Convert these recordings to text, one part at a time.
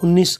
19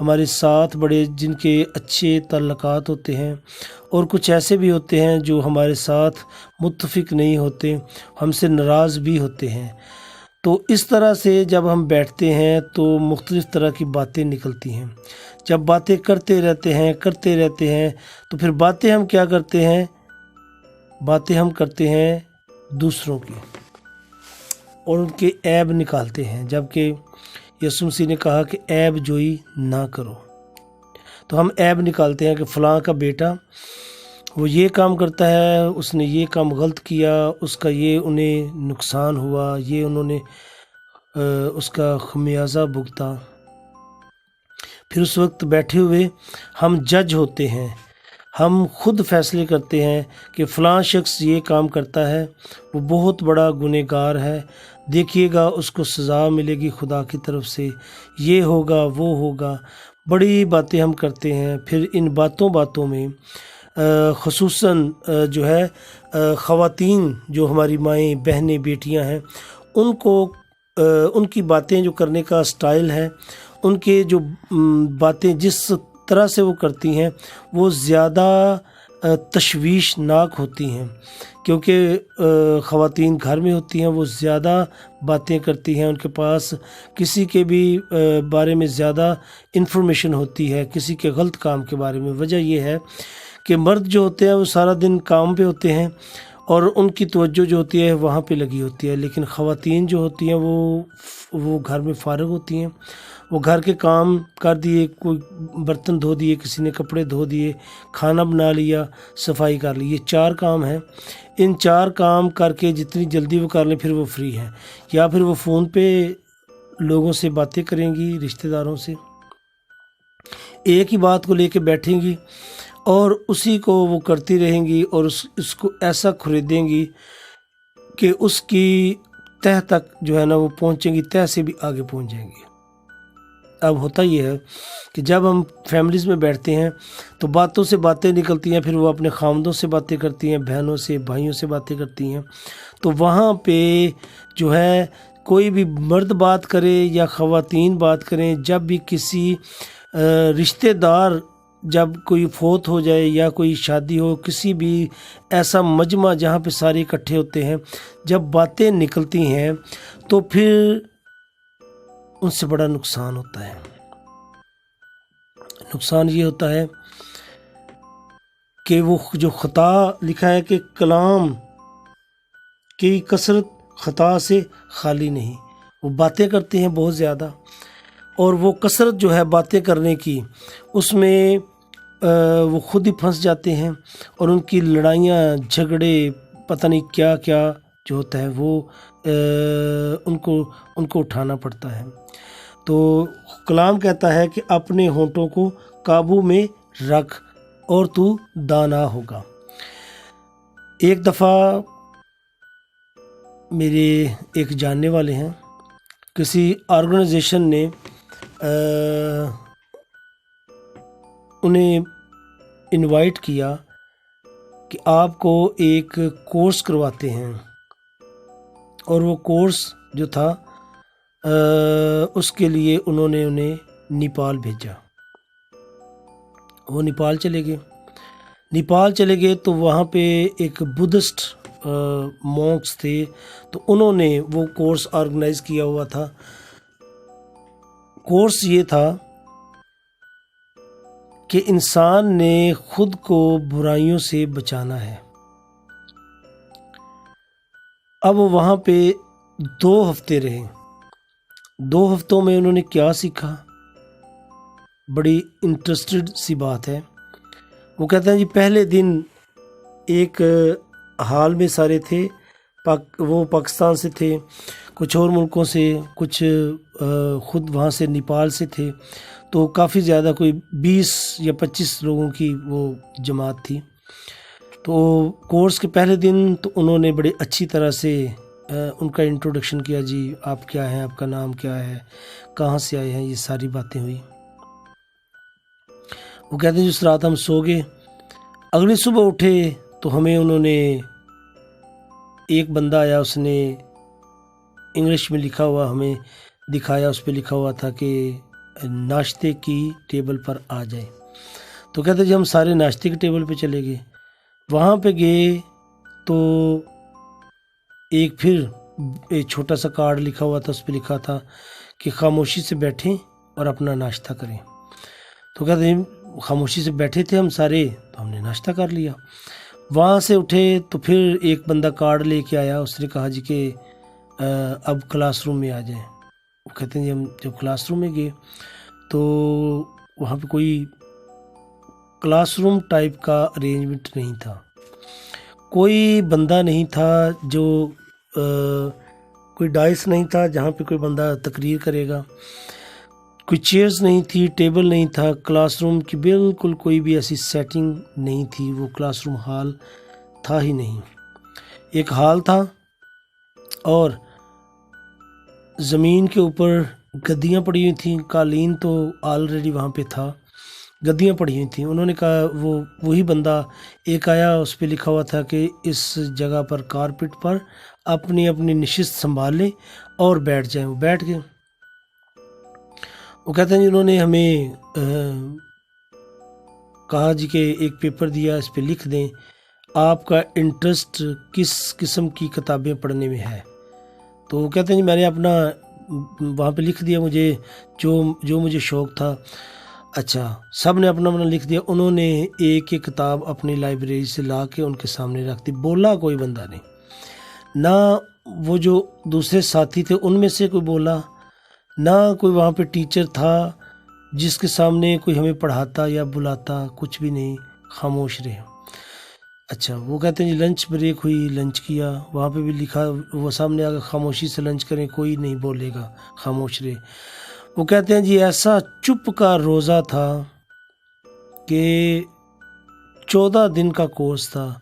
ہمارے ساتھ بڑے جن کے اچھے تعلقات ہوتے ہیں، اور کچھ ایسے بھی ہوتے ہیں جو ہمارے ساتھ متفق نہیں ہوتے، ہم سے ناراض بھی ہوتے ہیں۔ تو اس طرح سے جب ہم بیٹھتے ہیں تو مختلف طرح کی باتیں نکلتی ہیں۔ جب باتیں کرتے رہتے ہیں تو پھر باتیں ہم کیا کرتے ہیں؟ باتیں ہم کرتے ہیں دوسروں کی، اور ان کے عیب نکالتے ہیں، جبکہ یسوع مسیح نے کہا کہ عیب جوئی نہ کرو۔ تو ہم عیب نکالتے ہیں کہ فلاں کا بیٹا وہ یہ کام کرتا ہے، اس نے یہ کام غلط کیا، اس کا یہ انہیں نقصان ہوا، یہ انہوں نے اس کا خمیازہ بھگتا۔ پھر اس وقت بیٹھے ہوئے ہم جج ہوتے ہیں، ہم خود فیصلے کرتے ہیں کہ فلاں شخص یہ کام کرتا ہے، وہ بہت بڑا گنہگار ہے، دیکھیے گا اس کو سزا ملے گی خدا کی طرف سے، یہ ہوگا وہ ہوگا۔ بڑی باتیں ہم کرتے ہیں۔ پھر ان باتوں میں خصوصاً جو ہے خواتین جو ہماری مائیں بہنیں بیٹیاں ہیں، ان کی باتیں جو کرنے کا سٹائل ہے، ان کے جو باتیں جس طرح سے وہ کرتی ہیں وہ زیادہ تشویشناک ہوتی ہیں، کیونکہ خواتین گھر میں ہوتی ہیں، وہ زیادہ باتیں کرتی ہیں، ان کے پاس کسی کے بھی بارے میں زیادہ انفارمیشن ہوتی ہے، کسی کے غلط کام کے بارے میں۔ وجہ یہ ہے کہ مرد جو ہوتے ہیں وہ سارا دن کام پہ ہوتے ہیں اور ان کی توجہ جو ہوتی ہے وہاں پہ لگی ہوتی ہے، لیکن خواتین جو ہوتی ہیں وہ گھر میں فارغ ہوتی ہیں، وہ گھر کے کام کر دیے، کوئی برتن دھو دیے، کسی نے کپڑے دھو دیے، کھانا بنا لیا، صفائی کر لی، یہ 4 کام ہیں۔ ان 4 کام کر کے جتنی جلدی وہ کر لیں پھر وہ فری ہیں، یا پھر وہ فون پہ لوگوں سے باتیں کریں گی، رشتہ داروں سے ایک ہی بات کو لے کے بیٹھیں گی اور اسی کو وہ کرتی رہیں گی، اور اس کو ایسا خریدیں گی کہ اس کی تہ تک جو ہے نا وہ پہنچیں گی، تہ سے بھی آگے پہنچ جائیں گی۔ اب ہوتا یہ ہے کہ جب ہم فیملیز میں بیٹھتے ہیں تو باتوں سے باتیں نکلتی ہیں، پھر وہ اپنے خامندوں سے باتیں کرتی ہیں، بہنوں سے، بھائیوں سے باتیں کرتی ہیں، تو وہاں پہ جو ہے کوئی بھی مرد بات کرے یا خواتین بات کریں، جب بھی کسی رشتہ دار جب کوئی فوت ہو جائے یا کوئی شادی ہو، کسی بھی ایسا مجمع جہاں پہ سارے اکٹھے ہوتے ہیں، جب باتیں نکلتی ہیں تو پھر ان سے بڑا نقصان ہوتا ہے۔ نقصان یہ ہوتا ہے کہ وہ جو خطا لکھا ہے کہ کلام کی کثرت خطا سے خالی نہیں، وہ باتیں کرتے ہیں بہت زیادہ، اور وہ کثرت جو ہے باتیں کرنے کی، اس میں وہ خود ہی پھنس جاتے ہیں، اور ان کی لڑائیاں جھگڑے پتہ نہیں کیا کیا جو ہوتا ہے وہ ان کو اٹھانا پڑتا ہے۔ تو کلام کہتا ہے کہ اپنے ہونٹوں کو قابو میں رکھ اور تو دانا ہوگا۔ ایک دفعہ میرے ایک جاننے والے ہیں، کسی آرگنائزیشن نے انہیں انوائٹ کیا کہ آپ کو ایک کورس کرواتے ہیں، اور وہ کورس جو تھا اس کے لیے انہوں نے انہیں نیپال بھیجا۔ وہ نیپال چلے گئے تو وہاں پہ ایک بدھسٹ مونکس تھے، تو انہوں نے وہ کورس آرگنائز کیا ہوا تھا۔ کورس یہ تھا کہ انسان نے خود کو برائیوں سے بچانا ہے۔ اب وہاں پہ 2 ہفتے رہے۔ 2 ہفتوں میں انہوں نے کیا سیکھا؟ بڑی انٹرسٹڈ سی بات ہے۔ وہ کہتے ہیں جی پہلے دن ایک ہال میں سارے تھے، وہ پاکستان سے تھے، کچھ اور ملکوں سے، کچھ خود وہاں سے نیپال سے تھے، تو کافی زیادہ کوئی 20 یا 25 لوگوں کی وہ جماعت تھی۔ تو کورس کے پہلے دن تو انہوں نے بڑے اچھی طرح سے ان کا انٹروڈکشن کیا، جی آپ کیا ہیں، آپ کا نام کیا ہے، کہاں سے آئے ہیں، یہ ساری باتیں ہوئی۔ وہ کہتے ہیں جس رات ہم سو گئے، اگلی صبح اٹھے تو ہمیں انہوں نے ایک بندہ آیا، اس نے انگلش میں لکھا ہوا ہمیں دکھایا، اس پہ لکھا ہوا تھا کہ ناشتے کی ٹیبل پر آ جائیں۔ تو کہتے جی ہم سارے ناشتے کی ٹیبل پہ چلے گئے۔ وہاں پہ گئے تو ایک پھر ایک چھوٹا سا کارڈ لکھا ہوا تھا، اس پہ لکھا تھا کہ خاموشی سے بیٹھیں اور اپنا ناشتہ کریں۔ تو کہتے ہیں خاموشی سے بیٹھے تھے ہم سارے، تو ہم نے ناشتہ کر لیا۔ وہاں سے اٹھے تو پھر ایک بندہ کارڈ لے کے آیا، اس نے کہا جی کہ اب کلاس روم میں آ جائیں۔ وہ کہتے ہیں جی ہم جب کلاس روم میں گئے تو وہاں پہ کوئی کلاس روم ٹائپ کا ارینجمنٹ نہیں تھا، کوئی بندہ نہیں تھا جو کوئی ڈائس نہیں تھا جہاں پہ کوئی بندہ تقریر کرے گا، کوئی چیئرز نہیں تھی، ٹیبل نہیں تھا، کلاس روم کی بالکل کوئی بھی ایسی سیٹنگ نہیں تھی، وہ کلاس روم ہال تھا ہی نہیں۔ ایک ہال تھا اور زمین کے اوپر گدیاں پڑی ہوئی تھیں، قالین تو آلریڈی وہاں پہ تھا، گدیاں پڑی ہوئی تھیں۔ انہوں نے کہا وہی بندہ ایک آیا، اس پہ لکھا ہوا تھا کہ اس جگہ پر کارپٹ پر اپنی اپنی نشست سنبھال لیں اور بیٹھ جائیں۔ وہ بیٹھ گئے۔ وہ کہتے ہیں جی انہوں نے ہمیں کہا جی کہ ایک پیپر دیا، اس پہ لکھ دیں آپ کا انٹرسٹ کس قسم کی کتابیں پڑھنے میں ہے۔ تو وہ کہتے ہیں جی میں نے اپنا وہاں پہ لکھ دیا، مجھے جو مجھے شوق تھا۔ اچھا، سب نے اپنا لکھ دیا۔ انہوں نے ایک ایک کتاب اپنی لائبریری سے لا کے ان کے سامنے رکھ دی، بولا کوئی بندہ نہیں، نہ وہ جو دوسرے ساتھی تھے ان میں سے کوئی بولا، نہ کوئی وہاں پہ ٹیچر تھا جس کے سامنے کوئی ہمیں پڑھاتا یا بلاتا، کچھ بھی نہیں، خاموش رہے۔ اچھا، وہ کہتے ہیں جی لنچ بریک ہوئی، لنچ کیا، وہاں پہ بھی لکھا وہ سامنے آ کے خاموشی سے لنچ کریں، کوئی نہیں بولے گا، خاموش رہے۔ وہ کہتے ہیں جی ایسا چپ کا روزہ تھا کہ 14 دن کا کورس تھا،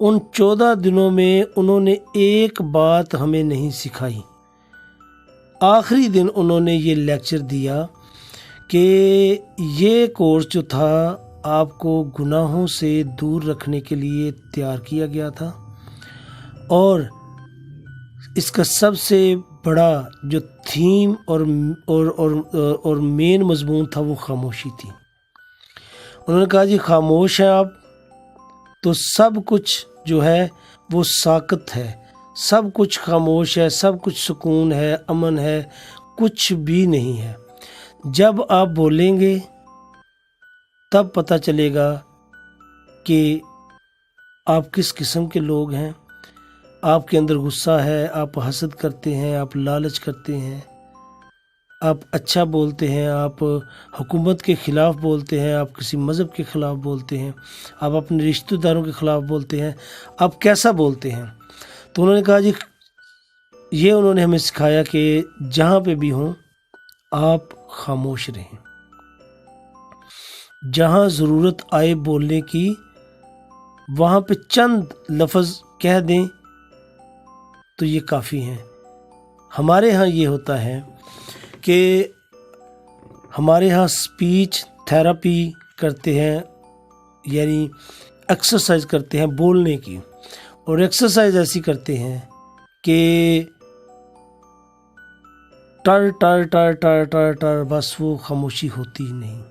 ان 14 دنوں میں انہوں نے ایک بات ہمیں نہیں سکھائی۔ آخری دن انہوں نے یہ لیکچر دیا کہ یہ کورس جو تھا آپ کو گناہوں سے دور رکھنے کے لیے تیار کیا گیا تھا، اور اس کا سب سے بڑا جو تھیم اور مین مضمون تھا وہ خاموشی تھی۔ انہوں نے کہا جی خاموش ہیں آپ تو سب کچھ جو ہے وہ ساکت ہے، سب کچھ خاموش ہے، سب کچھ سکون ہے، امن ہے، کچھ بھی نہیں ہے۔ جب آپ بولیں گے تب پتہ چلے گا کہ آپ کس قسم کے لوگ ہیں، آپ کے اندر غصہ ہے، آپ حسد کرتے ہیں، آپ لالچ کرتے ہیں، آپ اچھا بولتے ہیں، آپ حکومت کے خلاف بولتے ہیں، آپ کسی مذہب کے خلاف بولتے ہیں، آپ اپنے رشتہ داروں کے خلاف بولتے ہیں، آپ کیسا بولتے ہیں۔ تو انہوں نے کہا جی یہ انہوں نے ہمیں سکھایا کہ جہاں پہ بھی ہوں آپ خاموش رہیں، جہاں ضرورت آئے بولنے کی وہاں پہ چند لفظ کہہ دیں تو یہ کافی ہیں۔ ہمارے ہاں یہ ہوتا ہے کہ ہمارے ہاں سپیچ تھیراپی کرتے ہیں، یعنی ایکسرسائز کرتے ہیں بولنے کی، اور ایکسرسائز ایسی کرتے ہیں کہ ٹر ٹر ٹر ٹر ٹر ٹر بس وہ خاموشی ہوتی ہی نہیں،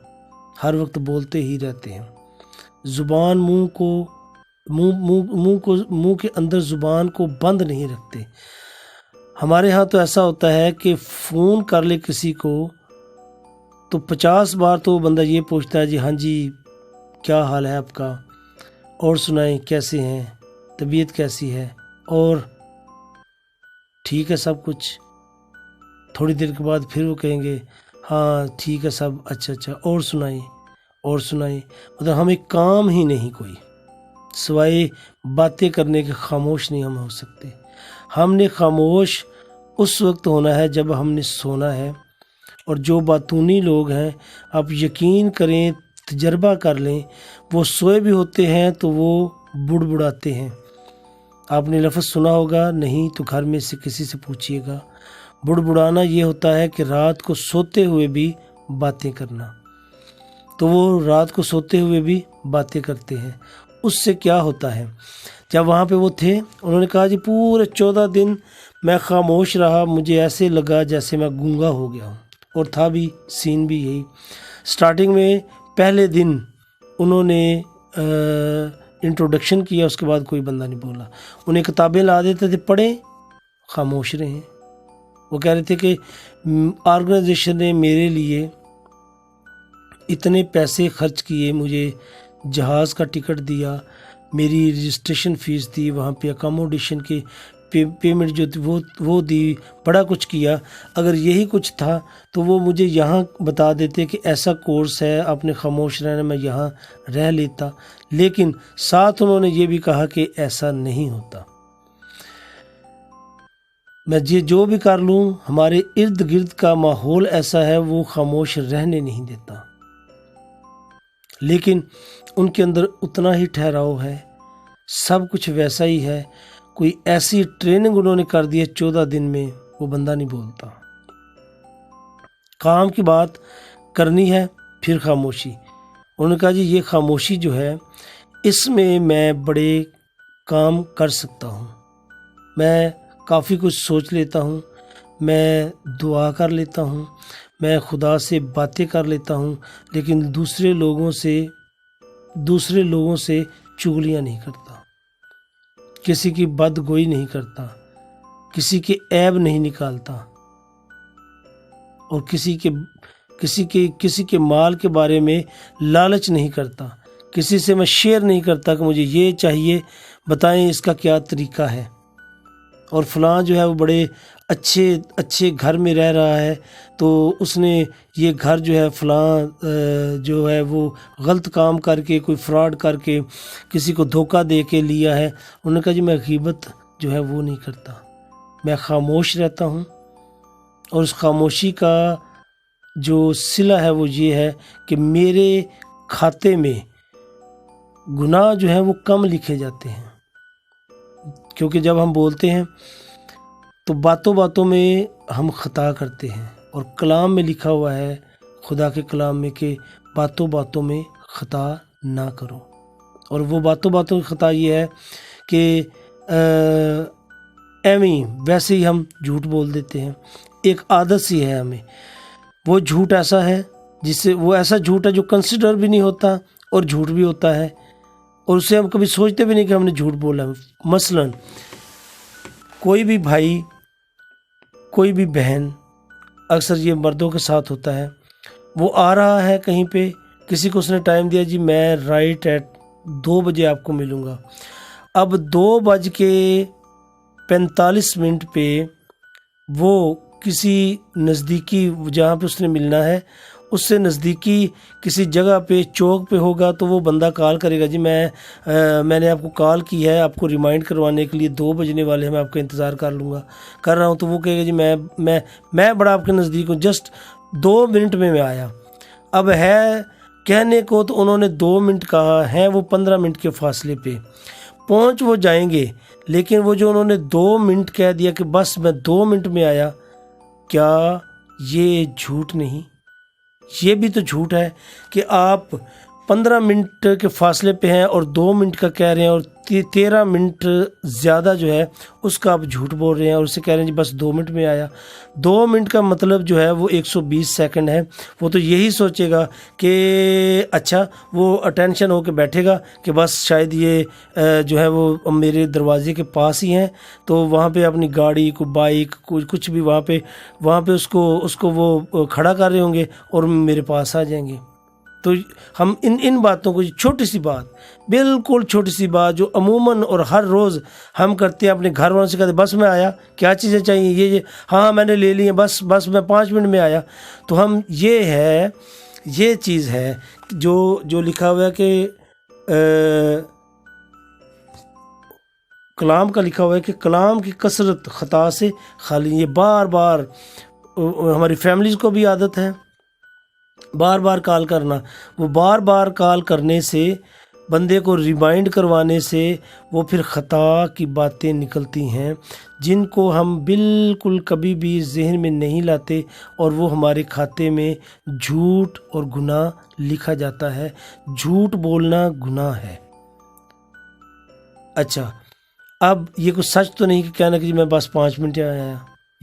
ہر وقت بولتے ہی رہتے ہیں، زبان منہ کے اندر زبان کو بند نہیں رکھتے۔ ہمارے ہاں تو ایسا ہوتا ہے کہ فون کر لے کسی کو تو 50 بار تو وہ بندہ یہ پوچھتا ہے جی ہاں جی کیا حال ہے آپ کا، اور سنائیں کیسے ہیں، طبیعت کیسی ہے، اور ٹھیک ہے سب کچھ۔ تھوڑی دیر کے بعد پھر وہ کہیں گے ہاں ٹھیک ہے سب، اچھا اور سنائیں اور سنائیں۔ مطلب ہمیں کام ہی نہیں کوئی سوائے باتیں کرنے کے، خاموش نہیں ہم ہو سکتے۔ ہم نے خاموش اس وقت ہونا ہے جب ہم نے سونا ہے، اور جو باتونی لوگ ہیں آپ یقین کریں، تجربہ کر لیں، وہ سوئے بھی ہوتے ہیں تو وہ بڑبڑاتے ہیں۔ آپ نے لفظ سنا ہوگا، نہیں تو گھر میں سے کسی سے پوچھیے گا۔ بڑبڑانا یہ ہوتا ہے کہ رات کو سوتے ہوئے بھی باتیں کرنا، تو وہ رات کو سوتے ہوئے بھی باتیں کرتے ہیں۔ اس سے کیا ہوتا ہے، جب وہاں پہ وہ تھے انہوں نے کہا جی پورے 14 دن میں خاموش رہا، مجھے ایسے لگا جیسے میں گونگا ہو گیا ہوں۔ اور تھا بھی سین بھی یہی۔ سٹارٹنگ میں پہلے دن انہوں نے انٹروڈکشن کیا، اس کے بعد کوئی بندہ نہیں بولا۔ انہیں کتابیں لا دیتے تھے، پڑھیں، خاموش رہیں۔ وہ کہہ رہے تھے کہ آرگنائزیشن نے میرے لیے اتنے پیسے خرچ کیے، مجھے جہاز کا ٹکٹ دیا، میری رجسٹریشن فیس دی، وہاں پہ اکاموڈیشن کی پیمنٹ جو تھی وہ دی، بڑا کچھ کیا۔ اگر یہی کچھ تھا تو وہ مجھے یہاں بتا دیتے کہ ایسا کورس ہے، آپ نے خاموش رہنا، میں یہاں رہ لیتا۔ لیکن ساتھ انہوں نے یہ بھی کہا کہ ایسا نہیں ہوتا، میں جو بھی کر لوں، ہمارے ارد گرد کا ماحول ایسا ہے وہ خاموش رہنے نہیں دیتا۔ لیکن ان کے اندر اتنا ہی ٹھہراؤ ہے، سب کچھ ویسا ہی ہے۔ کوئی ایسی ٹریننگ انہوں نے کر دی ہے 14 دن میں، وہ بندہ نہیں بولتا۔ کام کی بات کرنی ہے، پھر خاموشی۔ انہوں نے کہا جی یہ خاموشی جو ہے، اس میں میں بڑے کام کر سکتا ہوں، میں کافی کچھ سوچ لیتا ہوں، میں دعا کر لیتا ہوں، میں خدا سے باتیں کر لیتا ہوں، لیکن دوسرے لوگوں سے چغلیاں نہیں کرتا، کسی کی بدگوئی نہیں کرتا، کسی کے عیب نہیں نکالتا، اور کسی کے مال کے بارے میں لالچ نہیں کرتا، کسی سے میں شیئر نہیں کرتا کہ مجھے یہ چاہیے، بتائیں اس کا کیا طریقہ ہے، اور فلاں جو ہے وہ بڑے اچھے گھر میں رہ رہا ہے، تو اس نے یہ گھر جو ہے فلاں جو ہے وہ غلط کام کر کے، کوئی فراڈ کر کے، کسی کو دھوکہ دے کے لیا ہے۔ انہوں نے کہا جی میں غیبت جو ہے وہ نہیں کرتا، میں خاموش رہتا ہوں، اور اس خاموشی کا جو صلہ ہے وہ یہ ہے کہ میرے کھاتے میں گناہ جو ہے وہ کم لکھے جاتے ہیں، کیونکہ جب ہم بولتے ہیں تو باتوں میں ہم خطا کرتے ہیں، اور کلام میں لکھا ہوا ہے، خدا کے کلام میں، کہ باتوں میں خطا نہ کرو۔ اور وہ باتوں کی خطا یہ ہے کہ ویسے ہی ہم جھوٹ بول دیتے ہیں، ایک عادت سی ہے ہمیں۔ وہ جھوٹ ایسا ہے وہ ایسا جھوٹ ہے جو کنسیڈر بھی نہیں ہوتا، اور جھوٹ بھی ہوتا ہے، اور اسے ہم کبھی سوچتے بھی نہیں کہ ہم نے جھوٹ بولا۔ مثلاً کوئی بھی بھائی، کوئی بھی بہن، اکثر یہ مردوں کے ساتھ ہوتا ہے، وہ آ رہا ہے کہیں پہ، کسی کو اس نے ٹائم دیا جی میں رائٹ ایٹ 2 بجے آپ کو ملوں گا۔ اب 2:45 پہ وہ کسی نزدیکی، جہاں پہ اس نے ملنا ہے، اس سے نزدیکی کسی جگہ پہ، چوک پہ ہوگا، تو وہ بندہ کال کرے گا جی میں نے آپ کو کال کی ہے، آپ کو ریمائنڈ کروانے کے لیے 2 بجنے والے ہیں، میں آپ کا انتظار کر رہا ہوں۔ تو وہ کہے گا جی میں بڑا آپ کے نزدیک ہوں، جسٹ 2 منٹ میں آیا۔ اب ہے کہنے کو تو انہوں نے 2 منٹ کہا ہے، وہ 15 منٹ کے فاصلے پہ پہنچ وہ جائیں گے، لیکن وہ جو انہوں نے 2 منٹ کہہ دیا کہ بس میں 2 منٹ میں آیا، کیا یہ جھوٹ نہیں؟ یہ بھی تو جھوٹ ہے کہ آپ 15 منٹ کے فاصلے پہ ہیں اور 2 منٹ کا کہہ رہے ہیں، اور 13 منٹ زیادہ جو ہے اس کا آپ جھوٹ بول رہے ہیں، اور اسے کہہ رہے ہیں جی بس 2 منٹ میں آیا۔ 2 منٹ کا مطلب جو ہے وہ 120 سیکنڈ ہے۔ وہ تو یہی سوچے گا کہ اچھا، وہ اٹینشن ہو کے بیٹھے گا کہ بس شاید یہ جو ہے وہ میرے دروازے کے پاس ہی ہیں، تو وہاں پہ اپنی گاڑی کو، بائک، کچھ بھی وہاں پہ اس کو وہ کھڑا کر رہے ہوں گے اور میرے پاس آ جائیں گے۔ تو ہم ان باتوں کو، چھوٹی سی بات، بالکل چھوٹی سی بات جو عموماً اور ہر روز ہم کرتے ہیں، اپنے گھر والوں سے کہتے ہیں بس میں آیا، کیا چیزیں چاہیے، یہ ہاں میں نے لے لی ہیں، بس میں 5 منٹ میں آیا۔ تو ہم یہ چیز ہے جو لکھا ہوا ہے کہ کلام کا لکھا ہوا ہے کہ کلام کی کثرت خطا سے خالی۔ یہ بار بار ہماری فیملیز کو بھی عادت ہے بار بار کال کرنا، وہ بار بار کال کرنے سے، بندے کو ریمائنڈ کروانے سے، وہ پھر خطا کی باتیں نکلتی ہیں جن کو ہم بالکل کبھی بھی ذہن میں نہیں لاتے، اور وہ ہمارے کھاتے میں جھوٹ اور گناہ لکھا جاتا ہے۔ جھوٹ بولنا گناہ ہے۔ اچھا، اب یہ کچھ سچ تو نہیں کہ کہنا کہ جی میں بس 5 منٹ آیا،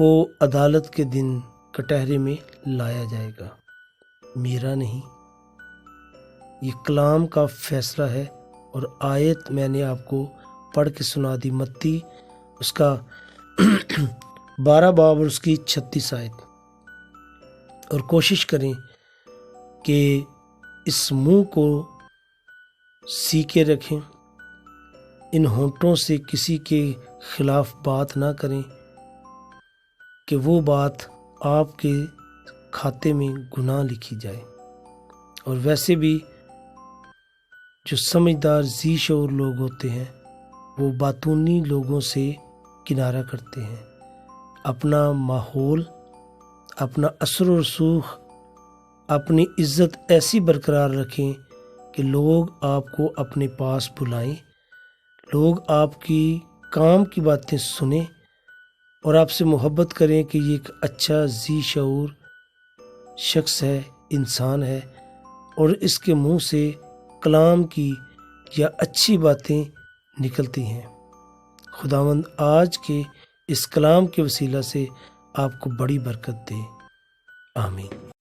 وہ عدالت کے دن کٹہرے میں لایا جائے گا، میرا نہیں۔ یہ کلام کا فیصلہ ہے، اور آیت میں نے آپ کو پڑھ کے سنا دی، متی اس کا 12 باب اور اس کی 36 آیت۔ اور کوشش کریں کہ اس منہ کو سیکھے رکھیں، ان ہونٹوں سے کسی کے خلاف بات نہ کریں کہ وہ بات آپ کے کھاتے میں گناہ لکھی جائے۔ اور ویسے بھی جو سمجھدار ذی شعور لوگ ہوتے ہیں وہ باطونی لوگوں سے کنارہ کرتے ہیں، اپنا ماحول، اپنا اثر و رسوخ، اپنی عزت ایسی برقرار رکھیں کہ لوگ آپ کو اپنے پاس بلائیں، لوگ آپ کی کام کی باتیں سنیں اور آپ سے محبت کریں کہ یہ ایک اچھا ذی شعور شخص ہے، انسان ہے، اور اس کے منہ سے کلام کی یا اچھی باتیں نکلتی ہیں۔ خداوند آج کے اس کلام کے وسیلہ سے آپ کو بڑی برکت دے، آمین۔